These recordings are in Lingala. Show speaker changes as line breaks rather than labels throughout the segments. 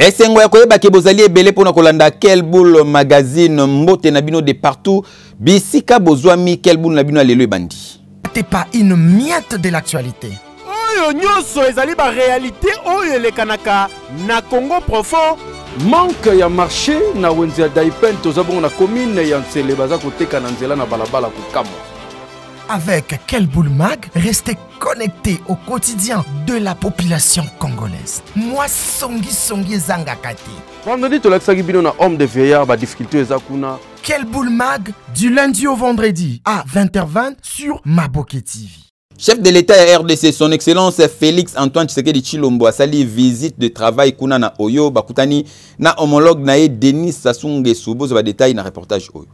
Esengo ya koyeba ke bozali ebele pona kolanda Quelle Boule magazine mbote na bino de partout. Bisika bozwami Quelle Boule na bino lelo ebandi.
T'es pas une miette de l'actualité.
Oyo nyonso ezali ba réalité oyo le kanaka na Congo profond.
Manque ya marché na wenzi ya Daipen tozabongo na commune ya Ntsele baza koteka na nzela na balabala kokamo.
Avec Quelle Boule Mag, restez connectés au quotidien de la population congolaise. Moi, Songi Zangakati.
Vendredi, tu l'as bino na homme de veillard, ba difficulté ezakuna.
Quelle Boule Mag, du lundi au vendredi à 20h20 sur Maboke TV.
Chef de l'État à RDC, son Excellence Félix Antoine Tshisekedi Tshilombo a sali visite de travail kuna na Oyo, bakutani na homologue nae Denis Sassou Nguesso. Bozo ba détail na reportage Oyo.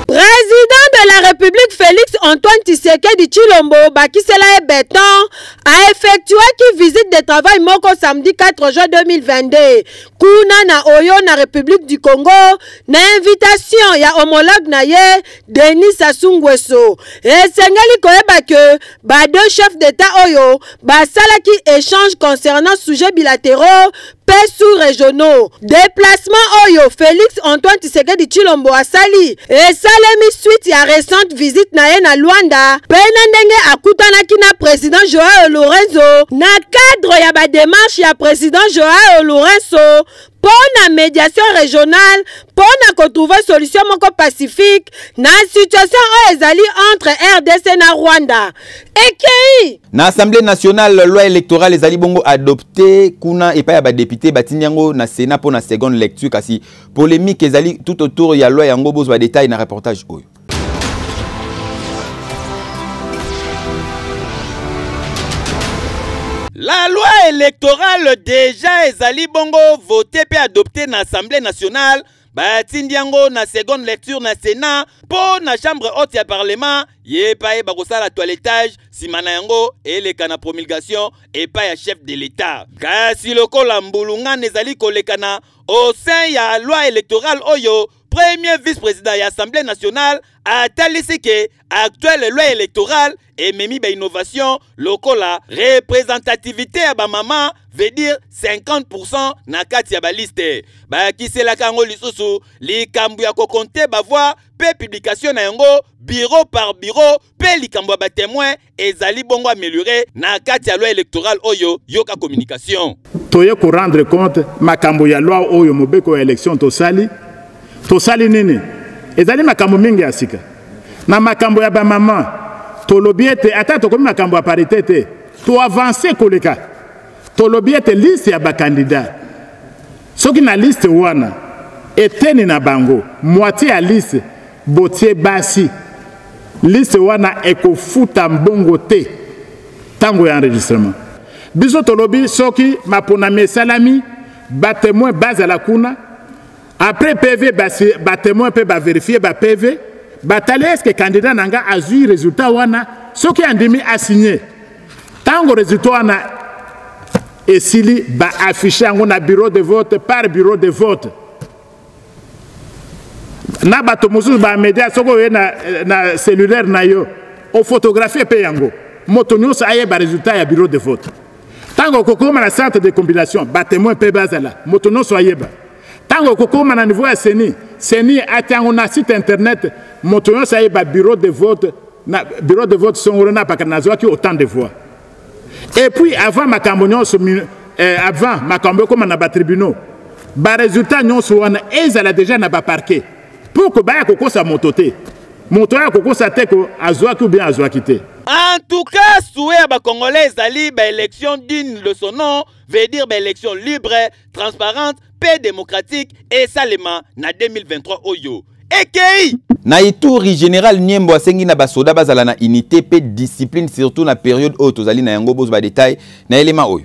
Président de la République Félix Antoine Tshisekedi Tshilombo Bakisela Béton a effectué une visite de travail moko samedi 4 juin 2022. Kuna na Oyo na République du Congo na invitation ya homologue na ye Denis Sassou Nguesso. Et sengeli koyeba que ba deux chefs d'État Oyo basalaki échange concernant sujets bilatéraux sous-régionaux. Déplacement Oyo Félix Antoine Tshisekedi Tshilombo asali et salemi suite ya récente visite na ye na Luanda pena ndenge akutanaki na président Joao Lourenço na cadre ya ba démarche ya président Joao Lourenço pour la médiation régionale, pour trouver solution moko pacifique na situation ezali entre RDC na Rwanda. Ekei
na Assemblée nationale, loi électorale ezali bongo adopté kuna epa ya ba député batindi yango na Sénat pour na seconde lecture kasi polémique ezali tout autour ya loi yango bozo ba détail na reportage oyo.
La loi électorale déjà ezali bongo voté et adopté dans l'Assemblée nationale, batindi yango na seconde lecture na Sénat pour na chambre haute ya parlement, ye pa e bakosa la toilettage simana yango et le kana promulgation et pas ya chef de l'État. Kasi lokola mbulunga nezali kolekana au sein ya loi électorale oyo premier vice-président de l'Assemblée nationale a talisi que actuelle loi électorale et memi ba innovation lokola représentativité ya ba maman veut dire 50% na kati ya ba liste. Ba kisela kango lisusu likambu ya kokonte ba voix pe publication na yango bureau par bureau pe likambu ba témoin ezali bongo améliorer na kati ya loi électorale oyo yoka communication.
Toye ko rendre compte makambo ya loi oyo mobeko ya élection tosali nini ezali makambo mingi ya sika na makambo ya ba maman tolobiete ata tokomi makambo ya parité te to avancer koleka tolobiete liste ya ba candidat soki na liste wana eteni na bango moitié ya liste botie basi liste wana ekofuta mbongo te tango ya enregistrement biso tolobi soki mapona mesalami ba témoin base la kuna. Après PV, ba témoin peut vérifier ba PV, ba tali est-ce que candidat nanga a eu résultat wana, ce qui andimi a signé. Tango résultat wana esili ba affiché na bureau de vote par bureau de vote. Na bato mususu ba média soko na cellulaire na yo, o photographie pe yango. Moto nyonso aye ba résultat ya bureau de vote. Tango kokoma na centre de compilation, ba témoin pe bazala, moto nyonso ayeba. Tango kokoma na niveau ya Seni atango na site internet motoyo sa ba bureau de vote songorona pa kanazwa ki autant de voix. Et puis avant makambo nyonso avant makambo koma na ba tribunaux ba résultat nyonso wana ezala déjà na ba parquet pour que ba kokosa mototé motoya kokosa te ko azwa ki ou bien azwa kité.
En tout cas, souhait à Congolais ezali ba élection digne de son nom veut dire ba élection libre, transparente, paix démocratique et salema na 2023 oyo. Ekei
na Ituri général Niembo asengi na basoda bazala na unité pe discipline surtout na période haute tozali na yango bozo ba détail na élément oyo.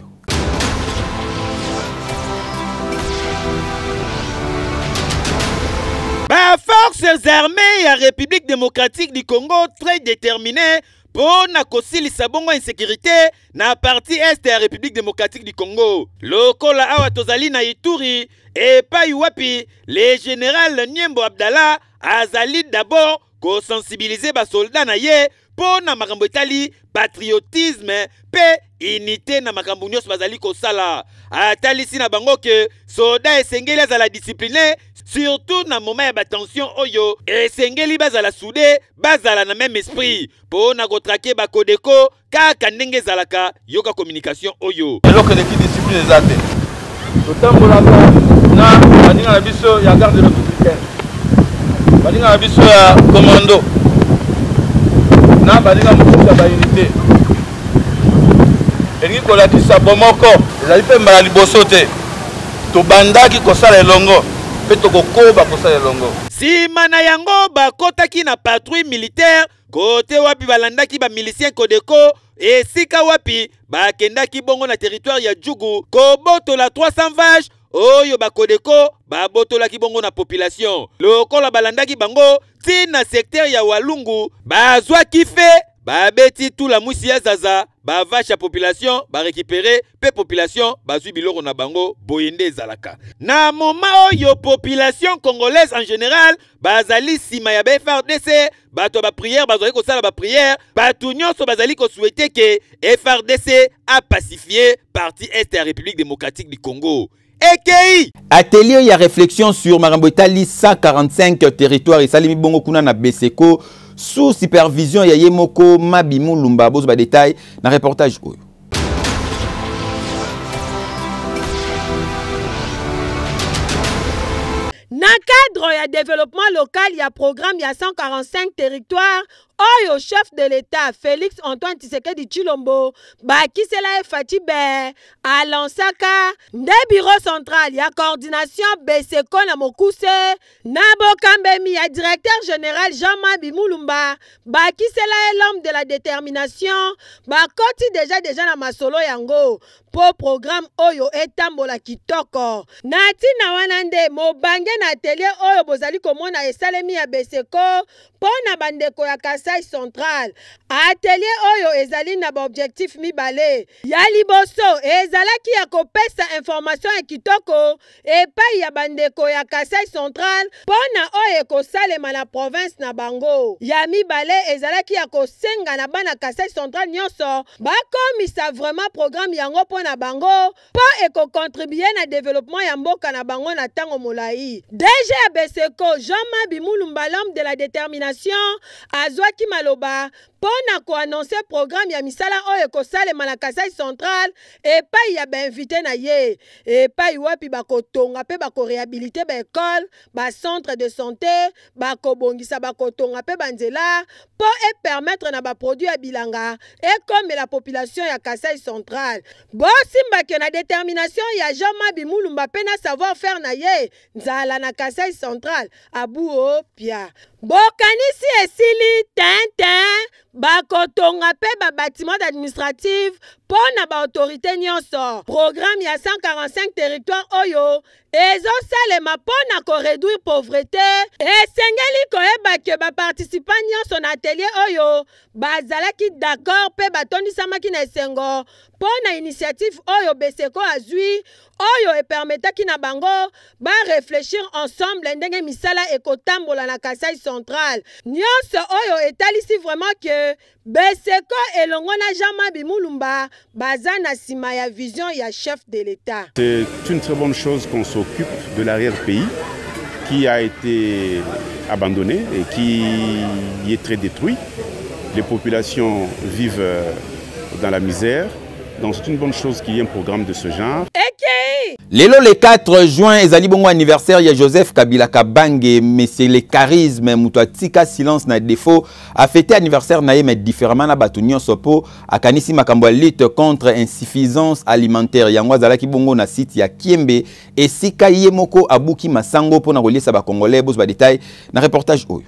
Ba forces armées ya République démocratique du Congo très déterminées pour na kosilisa bongo insécurité na partie est de la République démocratique du Congo. Lokola awa tozali na Ituri et pa yuapi, le général Niembo Abdallah azali d'abord ko sensibiliser ba soldats na ye po na makambo etali patriotisme pe unité na makambo nyonso bazali kosala. Atalisi na bango ke soda esengeli azala discipliné surtout na moment ya batension oyo esengeli bazala soudé bazala na même esprit po na kotrake bakodeko kaka ndenge ezalaka yoka communication oyo
eloko eleki discipline eza te totambolaka na baninga na biso ya garde républicaine baninga na biso ya commando na baninga mosusu ya baunité elingi kolakisa bomoko ezali mpe mbala liboso te tobandaki kosala elongo mpe tokokoba kosala elongo.
Sima na yango bakotaki na patrouille militaire kote wapi balandaki ba milicien Kodeko esika wapi bakendaki bongo na territoire ya Djugu kobotola 300 vaches oyo bakodeko babotolaki bongo na population lokola balandaki bango ti na secteur ya Walungu bazwaki fe babeti tout la musi ya zaza ba vache ya population ba récupérer pe population bazui biloko na bango boyende ezalaka na moment oyo population congolaise en général bazali sima ya FRDC bato ba prière bazali ko sala ba prière bato nyonso bazali ko souhaiter que FRDC a pacifié partie est ya République démocratique du Congo. EKI
atelier ya réflexion sur makambo etali 145 territoires esalimi bongo kuna na Beseko sous supervision ya Yemoko Mabimu Lumba bozo ba détail na reportage oyo.
Na cadre ya développement local ya programme ya 145 territoires oyo chef de l'État Félix Antoine Tshisekedi Tshilombo bakisela Fatibe alansaka nde bureau central ya coordination Beseko na Mokuse na bokambemi ya directeur général Jean-Mabi Mulumba bakisela l'homme de la détermination bakoti déjà na masolo yango po programme oyo etambola kitoko natina wana nde mobange na atelier oyo bozali komona esalemi ya Beseko pona bandeko ya Kasai Central. Atelier oyo ezali na objectif mibale ya liboso ezalaki ya kopesa information ya kitoko epai ya bandeko ya Kasai Central pona oyo ekosalema na province na bango ya mibale ezalaki ya kosenga na bana Kasai Central nyonso bakomisa vraiment programme yango pona bango po ekokontribuer na développement ya mboka na bango na tango molai. DG ya Beseko Jean-Mabi Mulumba l'homme de la détermination azwaki maloba pona ko annoncer programme ya misala oyo ekosalema na Kasai Central epai ya bainvité na ye epai wapi bakotonga pe bakoréhabiliter ba école ba centre de santé bakobongisa bakotonga pe banzela po et permettre na ba produit ya bilanga et comme la population ya Kasai Central bosimba ke na détermination ya Jean-Mabi Mulumba pe na savoir faire na ye nzala na Kasai Central abuo pia bokanisi esili tintin bakotonga pe ba bâtiment administratif pona ba autorité nyonso programme ya 145 territoire oyo ezosalema pona ko réduire pauvreté esengeli koyeba ke ba participant nyonso na atelier oyo bazalaki d'accord pe batondisamaki na esengo pona initiative oyo Beseko azwi oyo epermetaki na bango ba réfléchir ensemble ndenge misala ekotambola na Kasai Central nyonso oyo etalisi vraiment que Beseko elongo na Jean-Mabi Mulumba baza na sima ya vision ya chef de l'État.
C'est une très bonne chose qu'on s'occupe de l'arrière-pays qui a été abandonné et qui est très détruit. Les populations vivent dans la misère. Donc c'est une bonne chose qu'il y ait un programme de ce genre.
Lelo le 4 juin, ezali bongo anniversaire ya Joseph Kabila Kabange, mais c'est le charisme, mutuatika silence na défaut, a fêté anniversaire na ye mais différemment na batunyo sopo, akanisi makambo lutte contre insuffisance alimentaire. Yango azalaki bongo na site ya Kiembe, esika ye moko abuki masango pona koliesa ba Congolais, bos ba détail na reportage oyo.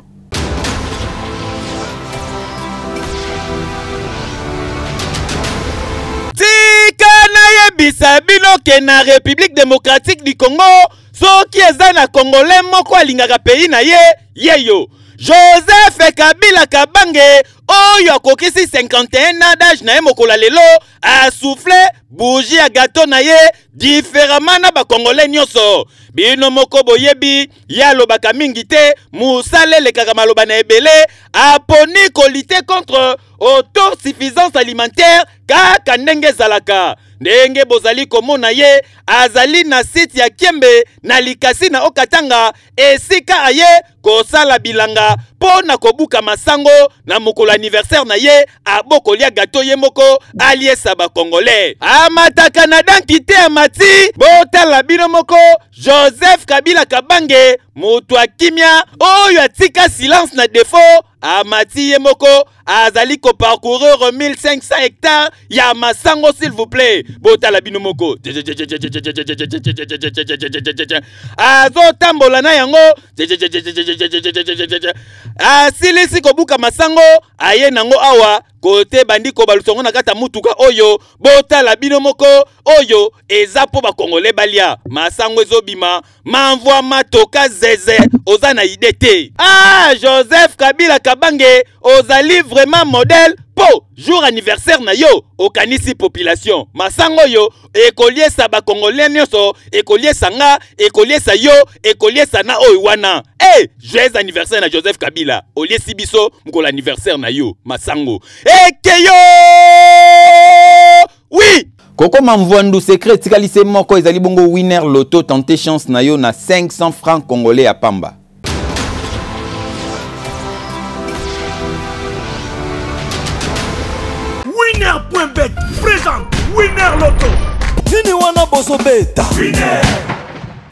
Bisabino ke na République démocratique du Congo soki eza na Congolais moko alingaka pays na ye yeyo Joseph Kabila Kabange oyo akokisi 51 ans d'âge na ye mokola lelo a soufflé bougie à gâteau na ye différemment na ba congolais nyonso bino moko boyebi ya lobaka mingi te musale le kakamaloba na ebele aponi kolite contre autosuffisance alimentaire kaka ndenge zalaka ndenge bozali komona ye azali na site ya Kiembe na Likasi na Okatanga esika aye kosala bilanga pona kobuka masango na mokolo anniversaire na ye abokolia gâteau ye moko aliesa ba congolais amataka na dankite amati botala bino moko Joseph Kabila Kabange moto akimia oyo atika silence na défaut amati ye moko azali ko parcourir 1500 hectares ya masango s'il vous plaît botala bino moko azo tambola na yango asilisi kobuka masango aye nango awa kote bandiko balusongo na kata mutuka oyo botala bino moko oyo eza po ba congolais balia masango ezobima manvwa matoka zeze oza na idete Joseph Kabila Kabange ozali vraiment modèle po jour anniversaire na yo okanisi population masango yo ekoliesa ba congolais nyonso ekoliesa nga ekoliesa yo ekoliesa na oyo wana joyeux anniversaire na Joseph Kabila oliesi biso mkola anniversaire na yo masango ekeyo oui
Koko Mamvwandu secret tikalise moko ezali bongo winner loto tenter chance na yo na 500 francs congolais à Pamba.
Winner.bet présente Winner Loto.
Niniwana Bosobeta.
Winner.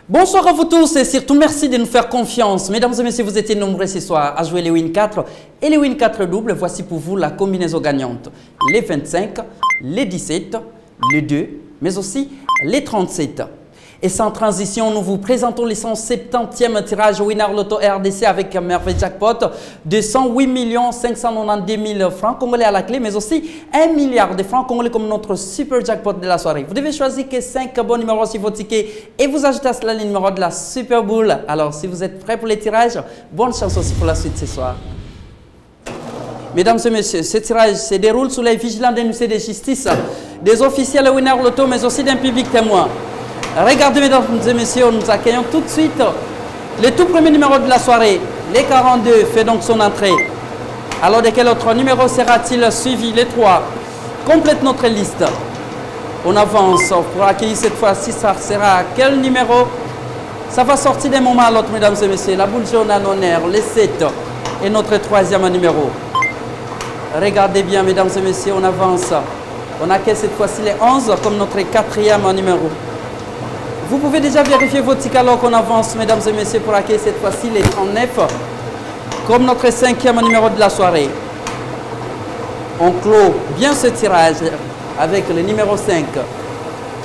Bonsoir à vous tous et surtout merci de nous faire confiance. Mesdames et messieurs, vous étiez nombreux ce soir à jouer les Win 4 et les Win 4 doubles. Voici pour vous la combinaison gagnante. Les 25, les 17, les 2, mais aussi les 37. Et sans transition, nous vous présentons les 170e tirage Winner Loto RDC avec merveille jackpot de 108 592 000 francs congolais à la clé, mais aussi 1 milliard de francs congolais comme notre super jackpot de la soirée. Vous devez choisir que 5 bons numéros sur votre ticket et vous ajoutez à cela les numéros de la Super Bowl. Alors, si vous êtes prêts pour les tirages, bonne chance aussi pour la suite ce soir. Mesdames et messieurs, ce tirage se déroule sous les vigilants des huissiers de justice, des officiels Winner Loto, mais aussi d'un public témoin. Regardez, mesdames et messieurs, nous accueillons tout de suite le tout premier numéro de la soirée. Les 42 fait donc son entrée. Alors, de quel autre numéro sera-t-il suivi? Les 3 complètent notre liste. On avance pour accueillir cette fois-ci. Ça sera quel numéro? Ça va sortir d'un moment à l'autre, mesdames et messieurs. La boule jaune à l'honneur, les 7 et notre 3e numéro. Regardez bien, mesdames et messieurs, on avance. On accueille cette fois-ci les 11 comme notre 4e numéro. Vous pouvez déjà vérifier votre ticket alors qu'on avance, mesdames et messieurs, pour accueillir cette fois-ci les 39 comme notre 5e numéro de la soirée. On clôt bien ce tirage avec le numéro 5.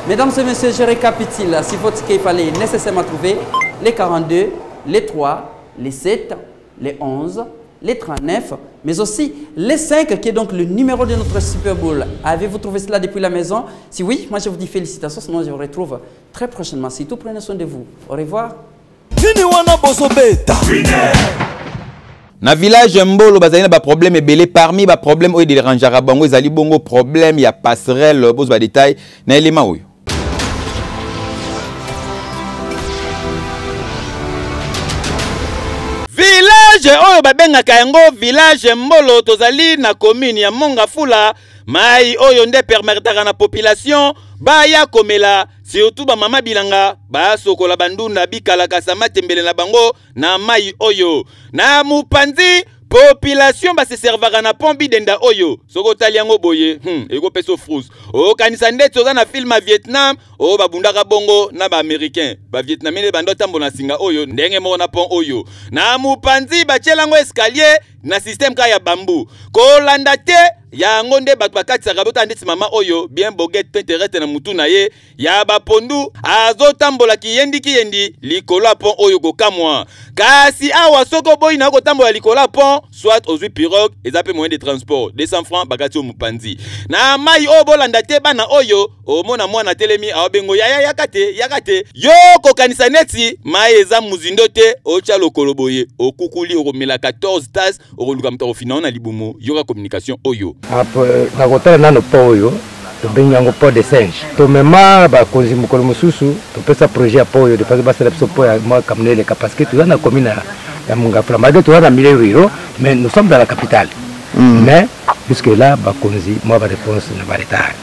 Mesdames et messieurs, je récapitule. Si votre ticket il fallait nécessairement trouver les 42, les 3, les 7, les 11, les 39, mais aussi les 5 qui est donc le numéro de notre Super Bowl. Avez-vous trouvé cela depuis la maison? Si oui, moi je vous dis félicitations, sinon je vous retrouve très prochainement. Si tout, prenez soin de vous. Au revoir.
Na village Mbolo bazali na ba problème ebele parmi ba problème oyo dérangeara bango ezali bongo problème ya passerelle bozo ba détail na elema oyo.
Village oyo babengaka yango village Mbolo tozali na commune ya Mongafula mai oyo nde permetaka na population baya komela surtout ba mama bilanga ba sokola bandunda bikalaka sama tembele na bango na mai oyo na mupanzi population ba se servaka na pombi denda oyo soko taliango boye eko peso frus o kanisa nde toza na film à Vietnam o babundaka bongo na ba américain ba vietnamien bando tambo na singa oyo ndenge mo na pont oyo na mupanzi ba tielango escalier na système ka ya bambu kolanda te ya ngonde bato bakatisaka bota ndeti mama oyo bien boget Pinterest na mutu na ye ya bapondu azotambola kiyendi likolo pont oyo kokamwa kasi awa soko boyi na kotambola likolo pont soit ozwi pirogue ezape moyen de transport 200 francs bakati o mupanzi na mai oyo bolanda te bana oyo omona mwana telemi aobengo yakate yo kokanisa neti mai eza muzindo te ocha lokolo boye okukuli okomela 14 tas okoluka mutako finana na libumu yoka communication oyo
nakotala nano po oyo tobengi yango po de singe tomema bakonzi mokolo mosusu topesa projet ya po oyo depasse basala biso po ya mwa kamuneleka parce que toza na commune ya Mongafula malgré toza na milieu rural mais nous sommes dans la capitale mais jusque là bakonzi mwa baréponse na baretard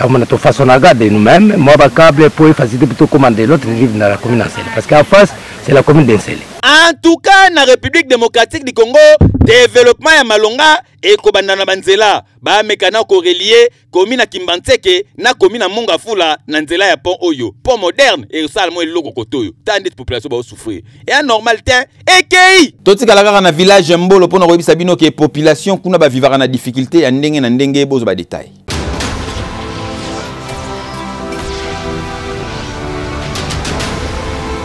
on a tout façon à garder nous-mêmes moi câble pour faciliter plutôt commander l'autre rive dans la commune Nsele parce qu'en face c'est la commune d'Nsele.
En tout cas na République démocratique du Congo développement ya malonga et kobandana banzela ba mekana ko relier commune Kimbantseke na commune Mongafula na nzela ya pont oyo pont moderne et salmo eloko kotoyo tande population ba souffrir et en normalité ekei
totikala kaka na village Mbolo pona koyebisa bino ke population kuna ba vivara na difficulté ya ndenge na ndenge bozo ba détail.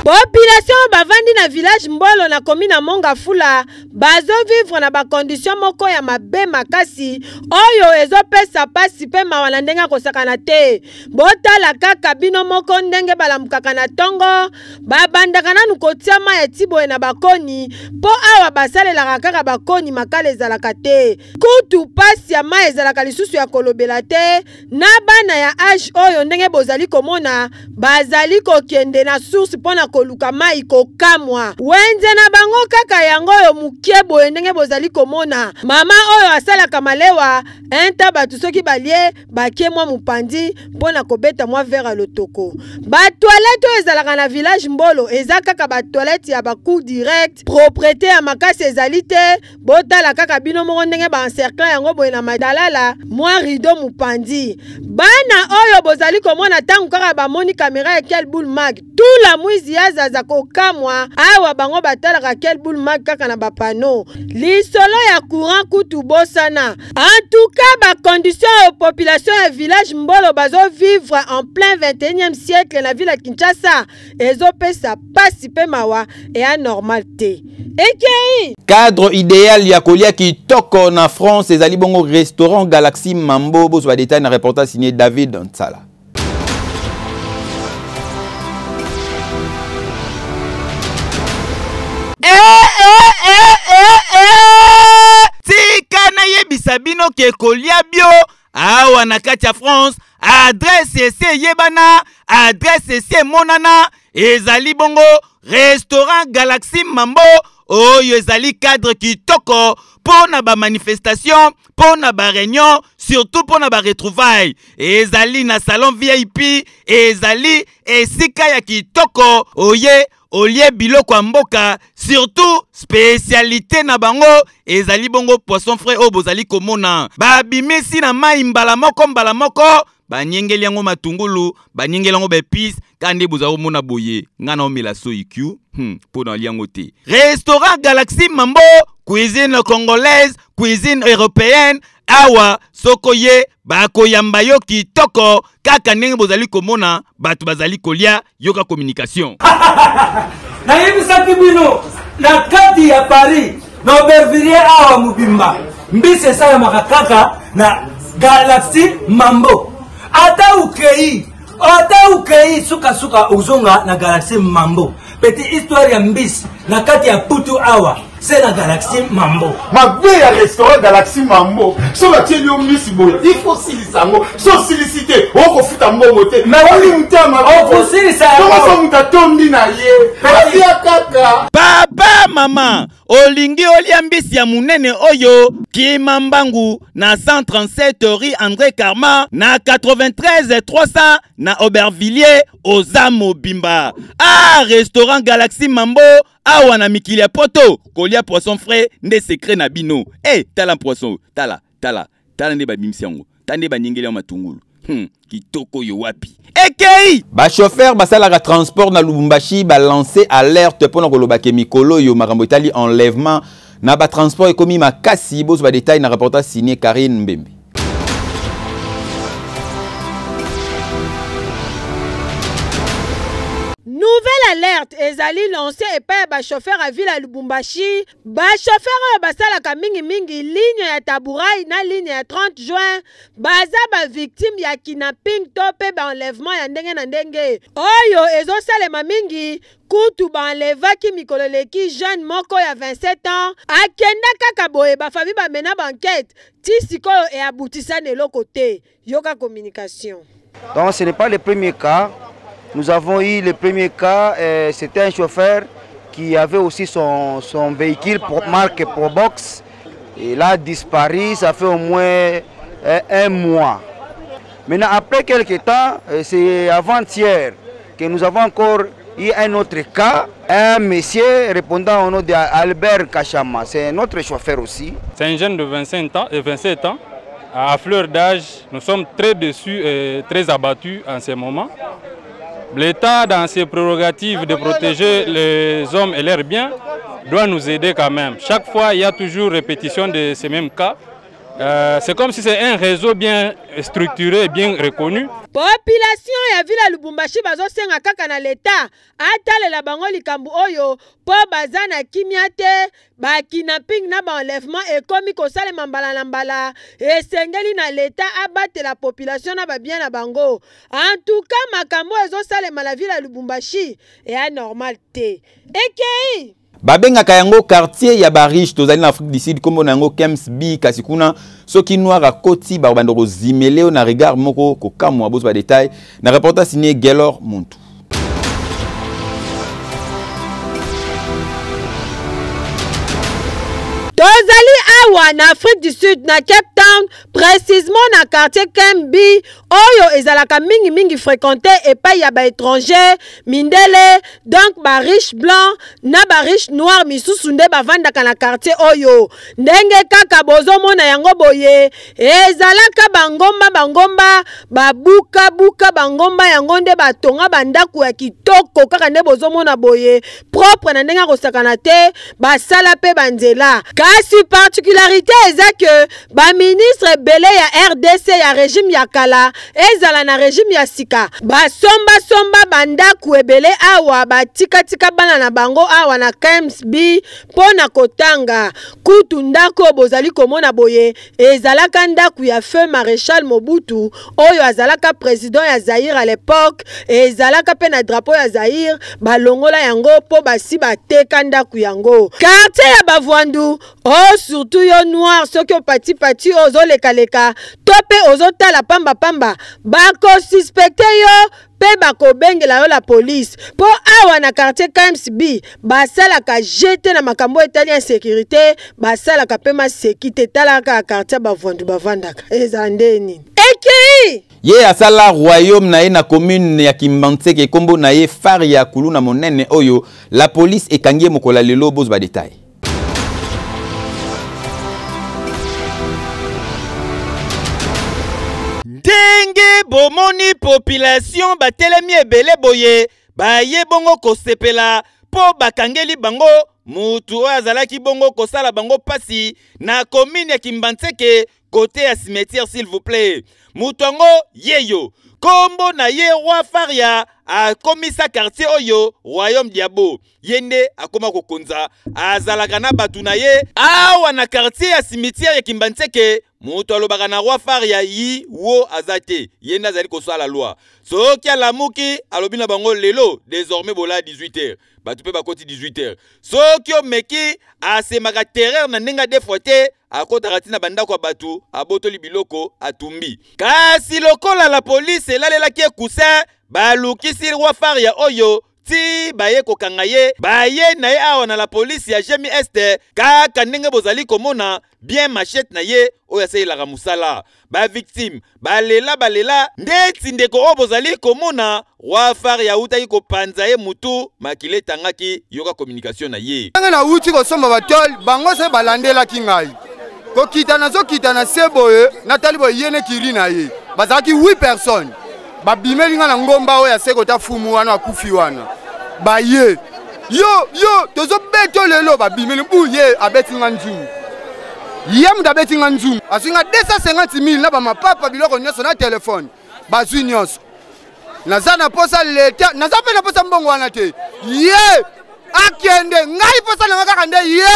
Population bavandi na village Mbolo na commune Mongafula bazo vivre na ba condition moko ya mabe makasi oyo ezopesa pasi pe mawana ndenga kosakana te botala kaka bino moko ndenge balamukaka na tongo babandaka nanu kotia ma ya tibo na bakoni po awa basalelaka kaka bakoni makala ezalaka te kutu pasi ya ma ezalaka lisusu ya kolobela te na bana ya age oyo ndenge bozali komona bazali kokende na source pona koluka mai kokamwa wenze na bango kaka yango yo mukie boye ndenge bozali komona mama oyo asalaka malewa enta batu soki balie bakie mwa mupandi mpona kobeta mwa vera lotoko batoilette oyo ezalaka na village Mbolo eza kaka batoilette ya bacour direct propriété ya makasi ezali te botala kaka bino moko ndenge baencercle yango boye na madalala mwa rideau mupandi bana oyo bozali komona tangu kaka bamoni kamera ya Quel Boule Mag tout la mwizi ya zaza kokamwa awa bango batalaka Quel Boule Mag kaka na bapano lisolo ya courant kutu bosana en tout cas ba condition ya population ya village Mbolo bazo vivre en plein 21e siècle na ville ya Kinshasa ezopesa pasi pe mawa et anormal te ekei
cadre idéal ya kolia kitoko na France ezali bongo restaurant Galaxy Mambo bozo ba détail na reportage signé David Nsala.
Tika na yebisa bino ke kolia bio awa na kati ya France adresse ese yebana adresse ese monana ezali bongo restaurant Galaxy Mambo oyo ezali cadre kitoko pona ba manifestation pona ba réunion surtout pona ba retrouvailles ezali na salon VIP ezali esika ya kitoko oye olie biloko mboka surtout spécialité na bango ezali bongo poisson frais o bozali komona babimisi na mai mbala moko banyengeli yango matungulu banyengeli yango bepis kandi bozao mona boye ngana omela soiq pona liango te restaurant Galaxy Mambo cuisine congolaise cuisine européenne awa soko ye bakoyamba yo kitoko kaka ndenge bozali komona bato bazali kolia yoka communication
na yebisaki bino na kati ya Paris na Aubervilliers awa mubimba mbisi esalamaka kaka na Galaxy Mambo ata ukei suka uzonga na Galaxy Mambo petite histoire ya mbisi na kati ya putu awa c'est la Galaxy Mambo.
Ma vieille restaurant Galaxy Mambo. So la tienne au musibo. Il faut silisango. So silicité. On refute un bon moté. Mais on lui m'a
on faut silisango.
Comment ça m'a tombé na ye? Kaka.
Papa maman. Olingi oliambisi ya munene oyo Kimambangu na 137 rue André Karma na 93 300 na Aubervilliers Ozamo Bimba. Ah restaurant Galaxy Mambo awa na mikili ya poto kolia poisson frais nde secret na bino tala poisson tala nde babimisi yango tande banyengeli ya matungulu kitoko yo wapi ekei
ba chauffeur basalaka transport na Lubumbashi ba lancer alerte pona koloba ke mikolo yo makambo etali enlèvement na ba transport ekomi makasi bozo ba détail na reportage signé Karine Mbembe.
Nouvelle alerte ezali lancé et par ba chauffeur à ville à Lubumbashi. Ba chauffeur basalaka mingi ligne ya Tabourai na ligne ya 30 juin. Baza ba victime ya kidnapping tope ba enlèvement ya ndenge na ndenge. Oyo ezo salema mingi kutu ba enlevaki mikolo leki jeune moko ya 27 ans. Akenda kaka boye ba famille ba mena ba enquête. Ti sikoyo e abutisa nelo côté. Yoka communication.
Donc ce n'est pas le premier cas. Nous avons eu le premier cas, c'était un chauffeur qui avait aussi son véhicule marque Probox. Il a disparu, ça fait au moins un mois. Maintenant, après quelques temps, c'est avant-hier que nous avons encore eu un autre cas. Un monsieur répondant au nom d'Albert Kachama, c'est notre chauffeur aussi.
C'est un jeune de 27 ans. À fleur d'âge, nous sommes très déçus et très abattus en ce moment. L'État, dans ses prérogatives de protéger les hommes et leurs biens, doit nous aider quand même. Chaque fois, il y a toujours répétition de ces mêmes cas. C'est comme si c'est un réseau bien structuré, bien reconnu.
Population ya vila Lubumbashi bazo senga kaka na l'État atale la bango likambu oyo po bazana kimiate ba kidnapping na ba enlèvement et komi ko sale mambala na mbala et sengeli na l'État abate la population na ba bien na bango. En tout cas makambo ezo sale la vila Lubumbashi et anormal te. Ekei
Babenga kayango quartier ya bariche tozali na Afrique du Sud kombo nango Kems B kasi kuna soki noir a koti ba bandoko zimeleo na regard moko ko kamwa bozo ba détail na reportage signé Gelor Muntu.
Tozali awa na Afrique du Sud na Cape Town précisément na quartier Kembi oyo ezalaka mingi fréquenté et pas ya ba étranger mindele donc ba riche blanc na ba riche noir misusu nde bavandaka na quartier oyo ndenge kaka bozomona yango boye ezalaka bangomba babuka bangomba yango nde batonga bandaku ya kitoko kaka nde bozomona boye propre na ndenge kosakana te basala pe banzela. Kasi particularité eza que ba ministre belé ya RDC ya régime ya kala ezala na régime ya sika somba bandaku ebele awa batika bana na bango awa na KMSB pona kotanga kutu ndako bozali komona boye ezalaka ndaku ya feu maréchal Mobutu oyo azalaka président ya Zaïre à l'époque ezalaka pe na drapeau ya Zaïre balongola yango po basi bateka ndaku yango quartier ya bavwandu. Oh, surtout yo noir, ceux qui ont pati ozo leka tope ozo tala pamba bako suspecte yo pe bako bengela yo la police po awa na quartier KMSB basala ka jeter na makambo etali en sécurité basala ka pe ma sécurité tala ka quartier bavandaka ezandeni eki
Ye asala royaume na ye na commune ya Kimbantseke kombo na ye Faria Kuluna monene oyo la police ekangie mokola lelo bozo ba détail.
Ndenge bomoni population batelemi ebele boye baye bongo kosepela po bakangeli bango mutu oyo azalaki bongo kosala bango pasi na commune ya Kimbantseke côté ya cimetière s'il vous plaît. Mutu ango yeyo kombo na ye roi Faria a komisa quartier oyo royaume diabo yende akoma kokonza azalaka na batu na ye awa na quartier ya cimetière ya Kimbantseke. Mutu alobaka na roi Faria yi wo azate yenda azali kosala loi soki alamuki alobi na bango lelo désormais bola 18h batu pe bakoti 18h soki omeki asemaka terreur na ndenga defote akotaka tina bandako ya batu abotoli biloko atumbi kasi lokola la police elalelaki ekusin balukisi roi Faria oyo ti baye kokanga ye baye na ye awa na la police ya Jemi Este kaka ndenge bozali komona bien machette na ye oyo asalelaka musala ba victime balela ndeti ndeko oyo bozali komona roi Faria utaki kopanza ye mutu makile tangaki yoka communication na ye
nga na uti kosomba batoli bango se balandelaki ngai kokita nazokita se boye natali boye yene kiri na ye bazalaki 8 personnes babimeli nga na ngomba oyo ya sekota fumu wana akufi wana baye yo tozo beto lelo ba bimeli buye abeti nganzungu yem da beti nganzungu asinga 250,000 na ba mapapa biloko nyoso na telefone bazwi nyoso nazana posa leta nazape na posa mbongo wana te ye akende ngai posa na kaka nde ye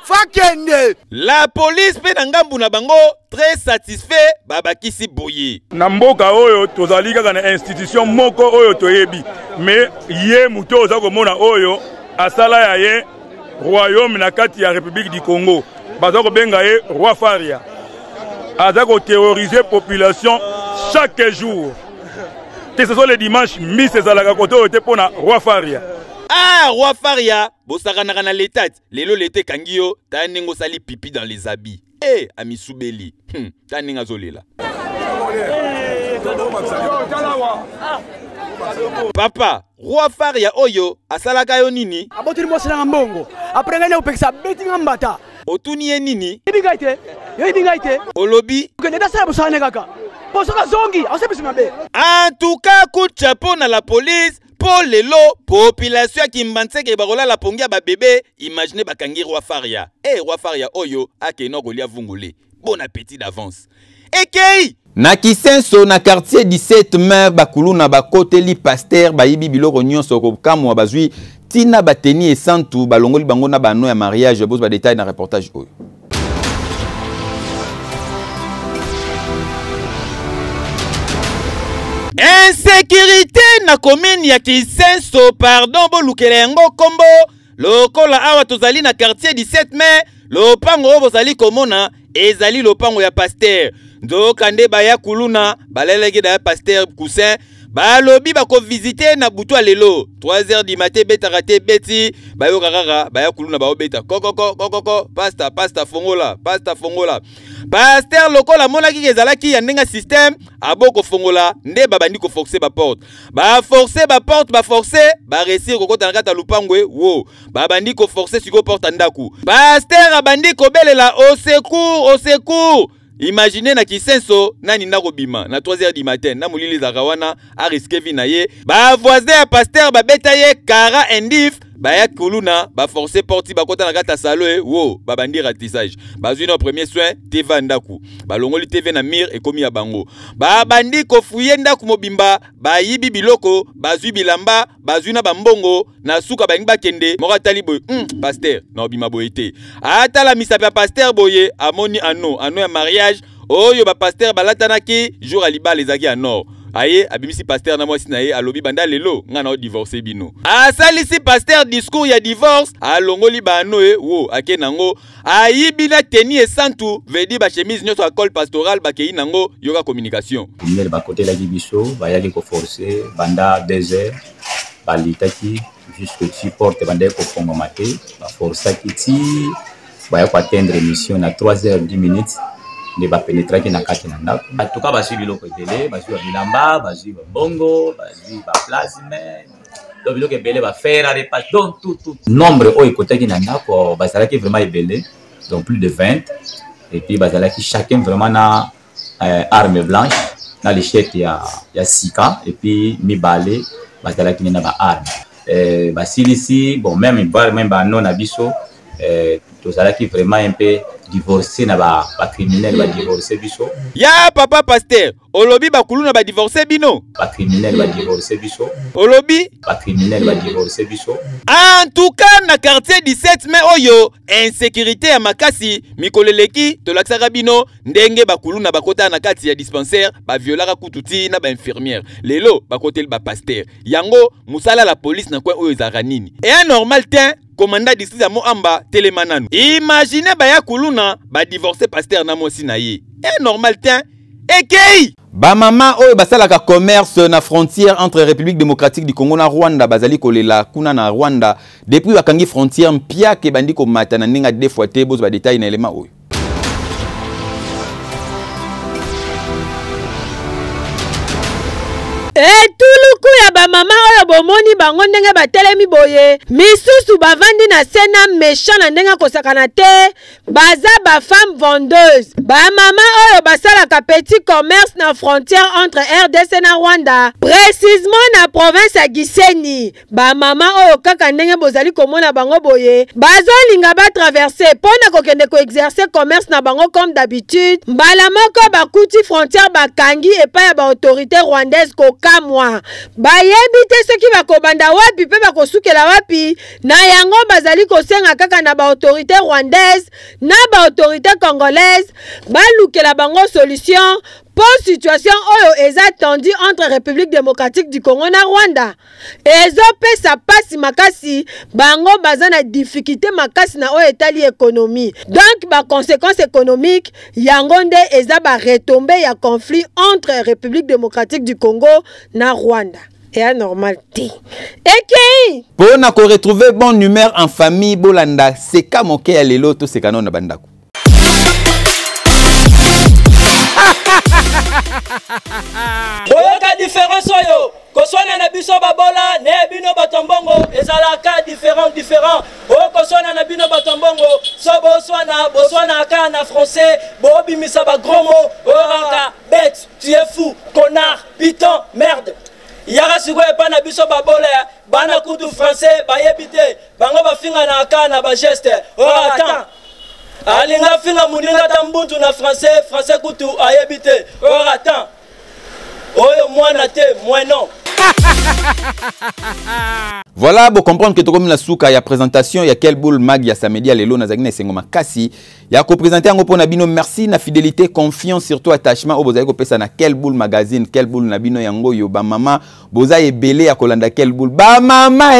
fakende.
La police pe na ngambu na bango très satisfait babakisi boye.
Na mboka oyo tozali kaka na institution moko oyo toyebi mais ye muto oza komona oyo asala ya ye royaume na kati ya République du Congo baza kobenga ye roi Faria aza ko terroriser population chaque jour que ce soit le dimanche miss ezalaka kote oyo te pona roi Faria.
Ah, roi Faria, bosakana na l'état, lelo l'été kangio, ta nengo sali pipi dans les habits. Eh, ami Soubeli, ta nenga zolela. Papa, roi Faria oyo, asalaka yo nini?
Abotiri mo sala mbongo. Après ngane opekisa beti ngambata.
Otuni ye nini?
Ibingaite. Yo ibingaite.
Olobi.
Kende da sala busane kaka. Posoka zongi, osebisi mabe.
En tout cas, coup de chapeau na la police. Pour lelo, population qui mbanseke barola la pongia ba bébé, imaginez bakangi roi Faria. Eh, roi Faria oyo, ake no golia vungole. Bon appétit d'avance. Ekei!
Na Kisenso na quartier 17 mai bakulu na bakote li pasteur bayibi biloko nyonso ko kamwa bazwi tina bateni et santu balongoli bango na bano ya mariage boss ba détail na reportage oyo.
Insécurité na commune ya Kisenso, pardon bolukele yango kombo lokola awa tozali na quartier 17 mai lopango oyo bozali komona ezali lopango ya pasteur nzokande baya kuluna baleleki da pasteur Cousin balobi bako visiter na butu lelo 3h du matin betaka te beti bayo kakaka baya kuluna bao beta kokoko pasta fongola pasteur lokola monaki kezalaki ya ndenga système aboko fongola nde babandi ko forcer ba porte ba forcer ba réussir kokota na kata lupangwe wo babandi ko forcer siko porte ndaku pasteur abandi ko belela au secours. Imaginez na Kisenso nani ndako bima na 3h du matin na mulili za kawana a risqué vie na ye ba voisin ya pasteur ba betaye kara endif ba ya kuluna ba forcer porti ba kota na kata salo wo ba bandi ratissage bazui na premier soin TV ndaku ba longoli TV na mire et komi ya bango ba bandi ko fuye ndaku mobimba ba yibi biloko bazui bilamba bazui na bambongo na suka ba ngba kende moko tali boy pasteur na bima boyete ata la misa pa pasteur boye amoni ano ya mariage oyo ba pasteur balatanaki jour aliba les aki anor aye abimisi pasteur na mwasi na ye alobi banda lelo ngana o divorcer bino asalisi pasteur discours ya divorce alongoli bano wo ake nango ayibi na teni et santu vedi ba chemise nyoso école pastorale bakei nango yoka communication
kumele ba côté la biso bayaki ko forcer banda 2 heures balitaki jusque ci porte banda ko fongo maté ba forcer kiti baya ko atteindre mission na 3h10 ne ba pénétrer ki na kati na ndako en tout cas bazwi biloko ebele bazwi bilamba bazwi bongo bazwi ba plasme donc biloko ebele ba faire repas donc tout nombre oyo ekotaki na ndako bazalaki vraiment ebele donc plus de 20 et puis bazalaki chacun vraiment na arme blanche na lichette ya sika et puis mibale bazalaki na ba arme basilisi bon même ba non abiso tozalaki vraiment un peu divorcé na ba criminel ba divorcé biso
ya papa pasteur olobi ba kuluna ba divorcé bino
ba criminel ba divorcé biso
olobi
ba criminel ba divorcé biso
en tout cas na quartier 17 mai oyo insécurité ya makasi mikoleleki tolaksaka bino ndenge ba kuluna ba kota na kati ya dispensaire ba violaka kututi na ba infirmière lelo ba kotel ba pasteur yango musala la police na kwa oyo ezaka nini et normal ten commandant district ya Moamba Telemananu. Imaginez baya kuluna ba divorcer pasteur na mosi na ye. Et normal ten ekei.
Ba mama oyo basalaka commerce na frontière entre République démocratique du Congo na Rwanda bazali kolela kuna na Rwanda depuis bakangi frontière mpia ke bandi ko mata na ninga deux fois te bozo ba détail na élément oyo.
etuluku ya bamama oyo bomoni bango ndenge batelemi boye misusu bavandi na sena méchant na ndenge kosakana te baza bafemme vendeuse bamama oyo basalaka petit commerce na frontière entre RDC na Rwanda précisément na province ya Gisenyi bamama oyo kaka ndenge bozali komona bango boye bazolinga batraverse mpona kokende koexercer commerce na bango comme d'habitude mbala moko bakuti frontière bakangi epai ya baautorité rwandaise kokamwa bayebi te soki bakobanda wapi mpe bakosukela wapi na yango bazali kosenga kaka na baautorité rwandaise na baautorité congolaise balukela bango solution pour situation oyo eza tendu entre République démocratique du Congo na Rwanda ezopesa pasi makasi bango baza na difficulté makasi na oyo etali économie donc ba conséquences économiques yango nde eza ba retombée ya conflit entre République démocratique du Congo na Rwanda et anormal te eki
pour na ko retrouver bon humeur en famille bolanda seka moke ya lelo to seka na bandako
boyoka différence oyo koswana na biso babola ne bino batombongo ezalaka différent oyo koswana na bino batombongo so boswana ka na français bobimisa ba gros mots oraka bête tu es fou connard piton merde yaka sikoyo epa na biso babola bana kutu français bayebi te bango bafinga na ka na bageste attends alinga finga muninga tambuntu na français kutu ayebi te attends oyo mwana te mwana
Voilà, vous comprendre que tu comme la souka ya présentation ya quel boule mag ya samedi à lelo na zagine sengoma kasi ya ko présenter ngo pona bino merci na fidélité confiance surtout attachement au bozali ko pesa na quel boule magazine quel boule na bino yango yo ba mama boza ebele ya kolanda quel boule ba mama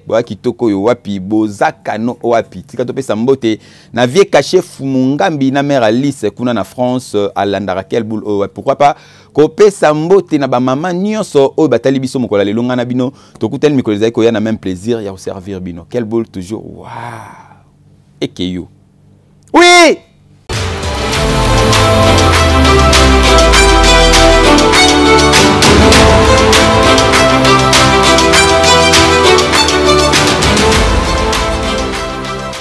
bo kitoko yo wapi boza kano wapi tika to pesa mbote na vie caché fumungambi na mère Alice kuna na France à landara quel boule pourquoi pas ko pesa mbote na ba mama nyonso o batali biso mokola lelo ngana bino to kuteli mikolo zai ko ya na même plaisir ya servir bino quel boule toujours waouh et que you oui